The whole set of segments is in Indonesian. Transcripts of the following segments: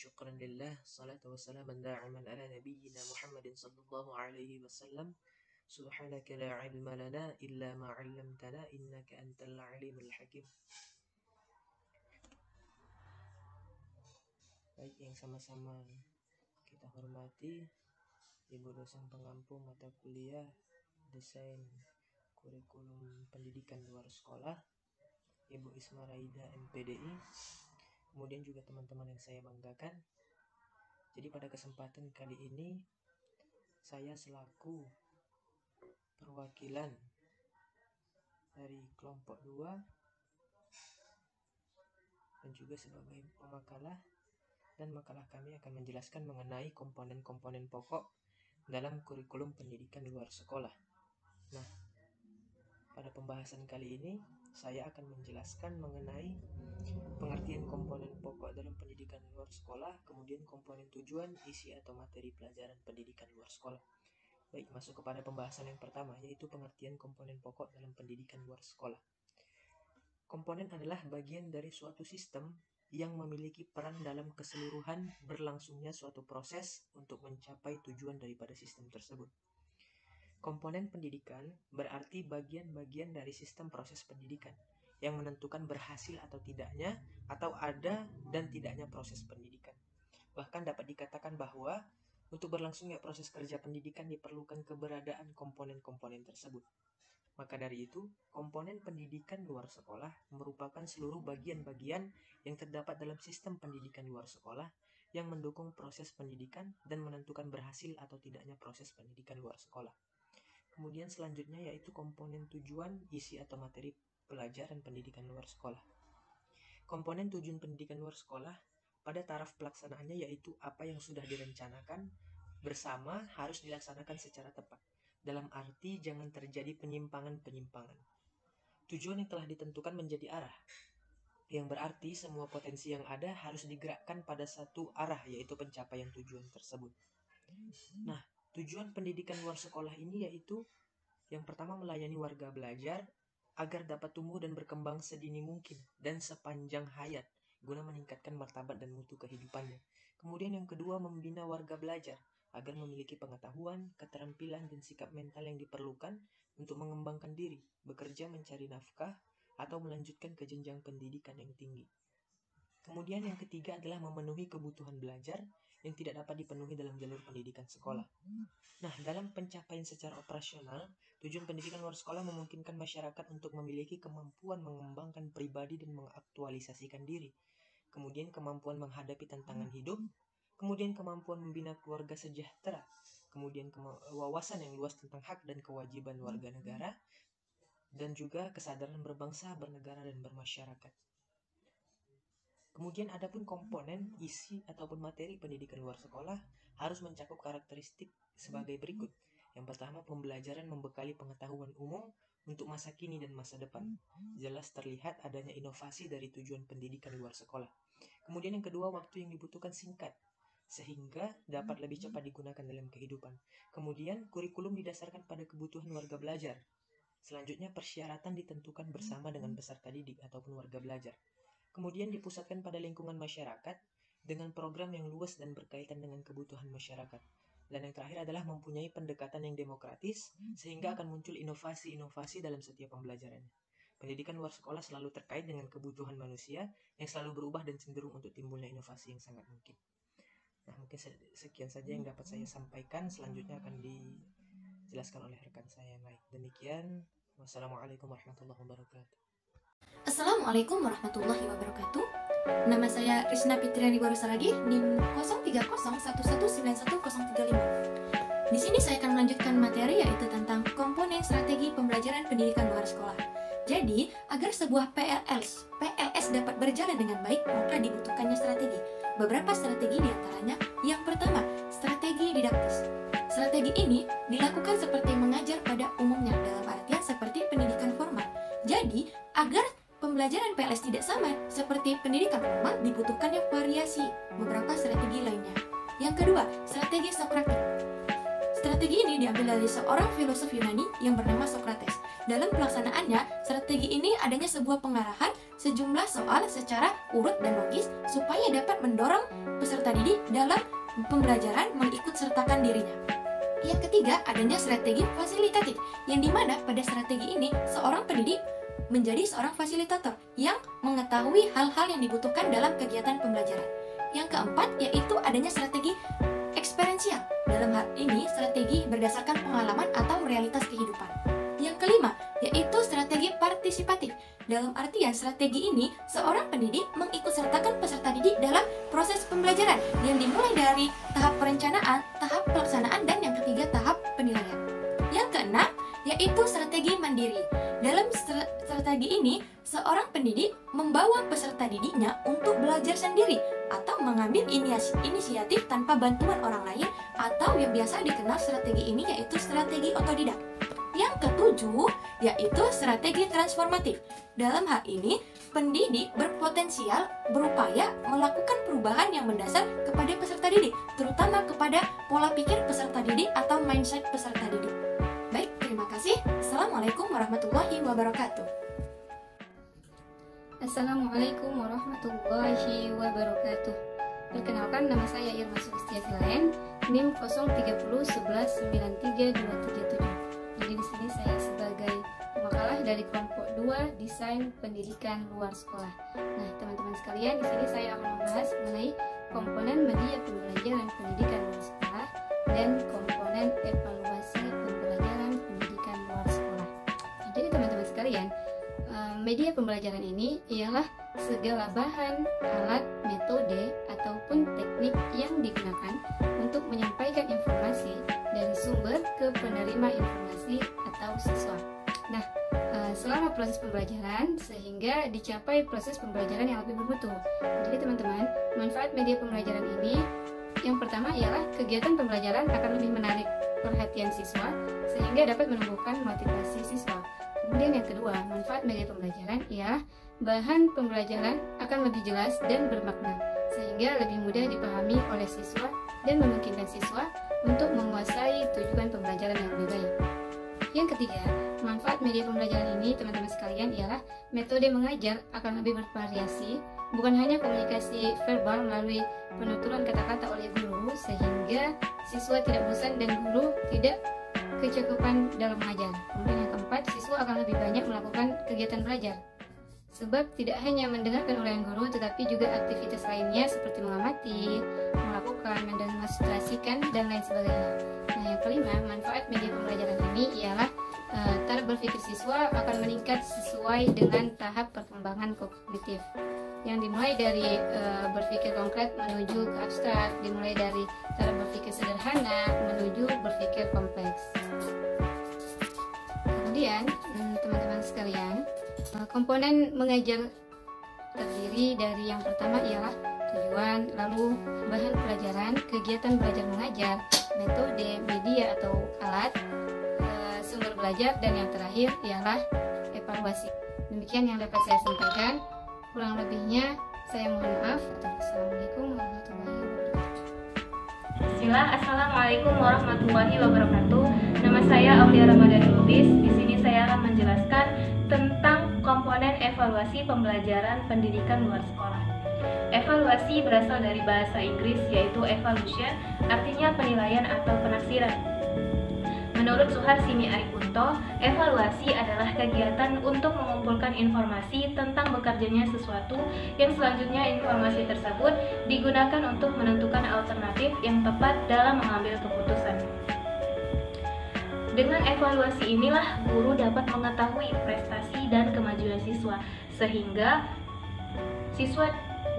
syukran lillah, salatu wassalamu da'iman ala nabiyyina Muhammadin sallallahu alaihi wasallam. Subhanaka la ilma lana illa ma 'allamtana innaka antal alimul hakim. Baik, yang sama-sama kita hormati Ibu dosen pengampu mata kuliah Desain Kurikulum Pendidikan Luar Sekolah, Ibu Isma Raida MPDI, kemudian juga teman-teman yang saya banggakan. Jadi pada kesempatan kali ini saya selaku perwakilan dari kelompok 2 dan juga sebagai pemakalah, dan makalah kami akan menjelaskan mengenai komponen-komponen pokok dalam kurikulum pendidikan luar sekolah. Nah, pada pembahasan kali ini saya akan menjelaskan mengenai pengertian komponen pokok dalam pendidikan luar sekolah, kemudian komponen tujuan, isi atau materi pelajaran pendidikan luar sekolah. Baik, masuk kepada pembahasan yang pertama, yaitu pengertian komponen pokok dalam pendidikan luar sekolah. Komponen adalah bagian dari suatu sistem yang memiliki peran dalam keseluruhan berlangsungnya suatu proses untuk mencapai tujuan daripada sistem tersebut. Komponen pendidikan berarti bagian-bagian dari sistem proses pendidikan yang menentukan berhasil atau tidaknya, atau ada dan tidaknya proses pendidikan. Bahkan dapat dikatakan bahwa untuk berlangsungnya proses kerja pendidikan diperlukan keberadaan komponen-komponen tersebut. Maka dari itu, komponen pendidikan luar sekolah merupakan seluruh bagian-bagian yang terdapat dalam sistem pendidikan luar sekolah yang mendukung proses pendidikan dan menentukan berhasil atau tidaknya proses pendidikan luar sekolah. Kemudian selanjutnya yaitu komponen tujuan, isi atau materi pelajaran pendidikan luar sekolah. Komponen tujuan pendidikan luar sekolah pada taraf pelaksanaannya yaitu apa yang sudah direncanakan bersama harus dilaksanakan secara tepat. Dalam arti jangan terjadi penyimpangan-penyimpangan. Tujuan yang telah ditentukan menjadi arah, yang berarti semua potensi yang ada harus digerakkan pada satu arah, yaitu pencapaian tujuan tersebut. Nah, tujuan pendidikan luar sekolah ini yaitu yang pertama melayani warga belajar agar dapat tumbuh dan berkembang sedini mungkin dan sepanjang hayat guna meningkatkan martabat dan mutu kehidupannya. Kemudian yang kedua membina warga belajar agar memiliki pengetahuan, keterampilan, dan sikap mental yang diperlukan untuk mengembangkan diri, bekerja mencari nafkah, atau melanjutkan ke jenjang pendidikan yang tinggi. Kemudian yang ketiga adalah memenuhi kebutuhan belajar yang tidak dapat dipenuhi dalam jalur pendidikan sekolah. Nah, dalam pencapaian secara operasional, tujuan pendidikan luar sekolah memungkinkan masyarakat untuk memiliki kemampuan mengembangkan pribadi dan mengaktualisasikan diri. Kemudian kemampuan menghadapi tantangan hidup, kemudian kemampuan membina keluarga sejahtera, kemudian wawasan yang luas tentang hak dan kewajiban warga negara, dan juga kesadaran berbangsa, bernegara, dan bermasyarakat. Kemudian adapun komponen, isi, ataupun materi pendidikan luar sekolah harus mencakup karakteristik sebagai berikut. Yang pertama, pembelajaran membekali pengetahuan umum untuk masa kini dan masa depan. Jelas terlihat adanya inovasi dari tujuan pendidikan luar sekolah. Kemudian yang kedua, waktu yang dibutuhkan singkat, sehingga dapat lebih cepat digunakan dalam kehidupan. Kemudian kurikulum didasarkan pada kebutuhan warga belajar. Selanjutnya persyaratan ditentukan bersama dengan peserta didik ataupun warga belajar. Kemudian dipusatkan pada lingkungan masyarakat dengan program yang luas dan berkaitan dengan kebutuhan masyarakat. Dan yang terakhir adalah mempunyai pendekatan yang demokratis sehingga akan muncul inovasi-inovasi dalam setiap pembelajarannya. Pendidikan luar sekolah selalu terkait dengan kebutuhan manusia yang selalu berubah dan cenderung untuk timbulnya inovasi yang sangat mungkin. Nah, mungkin sekian saja yang dapat saya sampaikan. Selanjutnya akan dijelaskan oleh rekan saya yang lain. Demikian, wassalamualaikum warahmatullahi wabarakatuh. Assalamualaikum warahmatullahi wabarakatuh. Nama saya Risna Fitriani Barusaragi, NIM 0301191035. Di sini saya akan melanjutkan materi yaitu tentang komponen strategi pembelajaran pendidikan luar sekolah. Jadi, agar sebuah PLS dapat berjalan dengan baik, maka dibutuhkannya strategi. Beberapa strategi diantaranya, yang pertama, strategi didaktis. Strategi ini dilakukan seperti mengajar pada umumnya, dalam artian seperti pendidikan formal. Jadi, agar pembelajaran PLS tidak sama seperti pendidikan formal, dibutuhkannya variasi beberapa strategi lainnya. Yang kedua, strategi Sokratik. Strategi ini diambil dari seorang filosof Yunani yang bernama Sokrates. Dalam pelaksanaannya, strategi ini adanya sebuah pengarahan sejumlah soal secara urut dan logis supaya dapat mendorong peserta didik dalam pembelajaran mengikut sertakan dirinya. Yang ketiga, adanya strategi fasilitatif, yang dimana pada strategi ini seorang pendidik menjadi seorang fasilitator yang mengetahui hal-hal yang dibutuhkan dalam kegiatan pembelajaran. Yang keempat, yaitu adanya strategi eksperiensial. Dalam hal ini, strategi berdasarkan pengalaman atau realitas kehidupan. Yang kelima, yaitu strategi partisipatif. Dalam artian strategi ini, seorang pendidik mengikutsertakan peserta didik dalam proses pembelajaran yang dimulai dari tahap perencanaan, tahap pelaksanaan, dan yang ketiga tahap penilaian. Yang keenam, yaitu strategi mandiri. Dalam strategi ini, seorang pendidik membawa peserta didiknya untuk belajar sendiri atau mengambil inisiatif tanpa bantuan orang lain, atau yang biasa dikenal strategi ini yaitu strategi otodidak. Yang ketujuh, yaitu strategi transformatif. Dalam hal ini, pendidik berpotensial berupaya melakukan perubahan yang mendasar kepada peserta didik, terutama kepada pola pikir peserta didik atau mindset peserta didik. Baik, terima kasih. Assalamualaikum warahmatullahi wabarakatuh. Assalamualaikum warahmatullahi wabarakatuh. Perkenalkan, nama saya Irma Sulistia Silayan, NIM 030119327. Jadi di sini saya sebagai pemakalah dari kelompok 2 Desain Pendidikan Luar Sekolah. Nah, teman-teman sekalian, di sini saya akan membahas mengenai komponen media pembelajaran pendidikan luar sekolah dan komponen evaluasi pembelajaran pendidikan luar sekolah. Jadi teman-teman sekalian, media pembelajaran ini ialah segala bahan, alat, metode, ataupun teknik yang digunakan untuk menyampaikan informasi dari sumber ke penerima informasi atau siswa. Nah, selama proses pembelajaran sehingga dicapai proses pembelajaran yang lebih bermutu. Jadi teman-teman, manfaat media pembelajaran ini yang pertama ialah kegiatan pembelajaran akan lebih menarik perhatian siswa sehingga dapat menumbuhkan motivasi siswa. Kemudian yang kedua, manfaat media pembelajaran ialah bahan pembelajaran akan lebih jelas dan bermakna sehingga lebih mudah dipahami oleh siswa dan memungkinkan siswa untuk menguasai tujuan pembelajaran yang lebih baik. Yang ketiga, manfaat media pembelajaran ini teman-teman sekalian ialah metode mengajar akan lebih bervariasi, bukan hanya komunikasi verbal melalui penuturan kata-kata oleh guru sehingga siswa tidak bosan dan guru tidak kecakupan dalam mengajar. Kemudian yang keempat, siswa akan lebih banyak melakukan kegiatan belajar sebab tidak hanya mendengarkan oleh guru tetapi juga aktivitas lainnya seperti mengamati, melakukan, mendemonstrasikan, dan lain sebagainya. Nah, yang kelima, manfaat media pembelajaran ini ialah taraf berpikir siswa akan meningkat sesuai dengan tahap perkembangan kognitif yang dimulai dari berpikir konkret menuju ke abstrak, dimulai dari taraf berpikir sederhana menuju berpikir kompleks. Kemudian teman-teman sekalian, komponen mengajar terdiri dari yang pertama ialah tujuan, lalu bahan pelajaran, kegiatan belajar mengajar, metode, media atau alat, sumber belajar, dan yang terakhir ialah evaluasi. Demikian yang dapat saya sampaikan. Kurang lebihnya saya mohon maaf. Assalamualaikum warahmatullahi wabarakatuh. Bismillah, Assalamualaikum warahmatullahi wabarakatuh. Nama saya Aulia Ramadhani Lubis. Di sini saya akan menjelaskan tentang komponen evaluasi pembelajaran pendidikan luar sekolah. Evaluasi berasal dari bahasa Inggris yaitu evaluation, artinya penilaian atau penaksiran. Menurut Suharsini Arikunto, evaluasi adalah kegiatan untuk mengumpulkan informasi tentang bekerjanya sesuatu yang selanjutnya informasi tersebut digunakan untuk menentukan alternatif yang tepat dalam mengambil keputusan. Dengan evaluasi inilah guru dapat mengetahui prestasi dan kemajuan siswa, sehingga siswa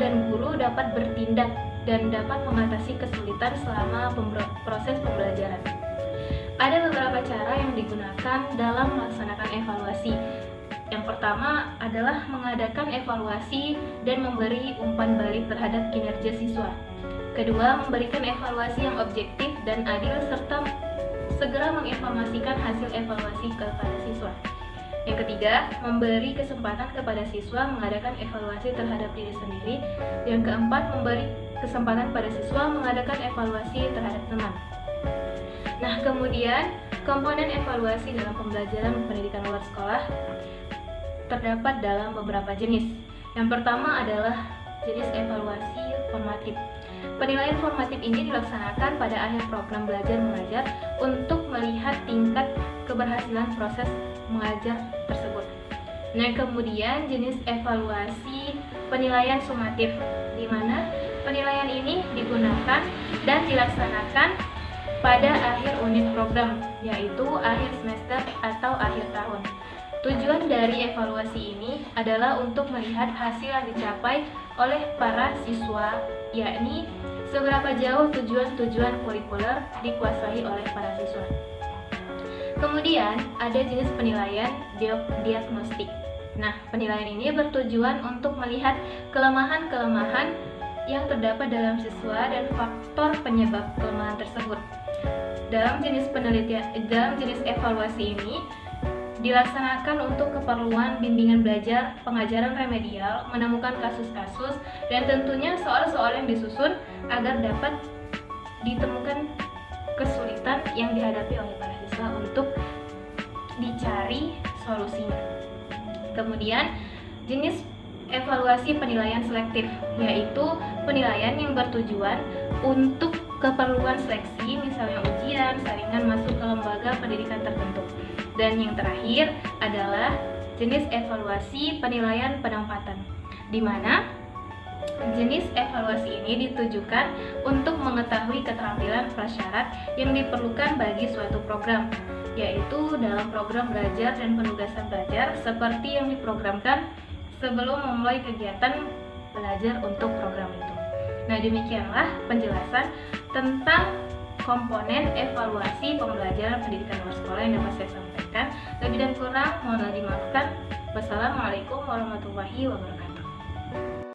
dan guru dapat bertindak dan dapat mengatasi kesulitan selama proses pembelajaran. Ada beberapa cara yang digunakan dalam melaksanakan evaluasi. Yang pertama adalah mengadakan evaluasi dan memberi umpan balik terhadap kinerja siswa. Kedua, memberikan evaluasi yang objektif dan adil serta segera menginformasikan hasil evaluasi kepada siswa. Yang ketiga, memberi kesempatan kepada siswa mengadakan evaluasi terhadap diri sendiri. Yang keempat, memberi kesempatan pada siswa mengadakan evaluasi terhadap teman. Nah, kemudian komponen evaluasi dalam pembelajaran pendidikan luar sekolah terdapat dalam beberapa jenis. Yang pertama adalah jenis evaluasi formatif. Penilaian formatif ini dilaksanakan pada akhir program belajar mengajar untuk melihat tingkat keberhasilan proses mengajar tersebut. Nah, kemudian jenis evaluasi penilaian sumatif, di mana penilaian ini digunakan dan dilaksanakan pada akhir unit program, yaitu akhir semester atau akhir tahun. Tujuan dari evaluasi ini adalah untuk melihat hasil yang dicapai oleh para siswa, yakni seberapa jauh tujuan-tujuan kurikuler dikuasai oleh para siswa. Kemudian ada jenis penilaian diagnostik. Nah, penilaian ini bertujuan untuk melihat kelemahan-kelemahan yang terdapat dalam siswa dan faktor penyebab kelemahan tersebut. Dalam jenis evaluasi ini dilaksanakan untuk keperluan bimbingan belajar, pengajaran remedial, menemukan kasus-kasus, dan tentunya soal-soal yang disusun agar dapat ditemukan kesulitan yang dihadapi oleh para siswa untuk dicari solusinya. Kemudian jenis evaluasi penilaian selektif, yaitu penilaian yang bertujuan untuk keperluan seleksi, misalnya ujian, saringan masuk ke lembaga pendidikan tertentu. Dan yang terakhir adalah jenis evaluasi penilaian penempatan, di mana jenis evaluasi ini ditujukan untuk mengetahui keterampilan prasyarat yang diperlukan bagi suatu program, yaitu dalam program belajar dan penugasan belajar seperti yang diprogramkan sebelum memulai kegiatan belajar untuk program itu. Nah, demikianlah penjelasan tentang komponen evaluasi pembelajaran pendidikan luar sekolah yang dapat saya sampaikan. Lebih dan kurang mohonlah dimaafkan. Wassalamualaikum warahmatullahi wabarakatuh.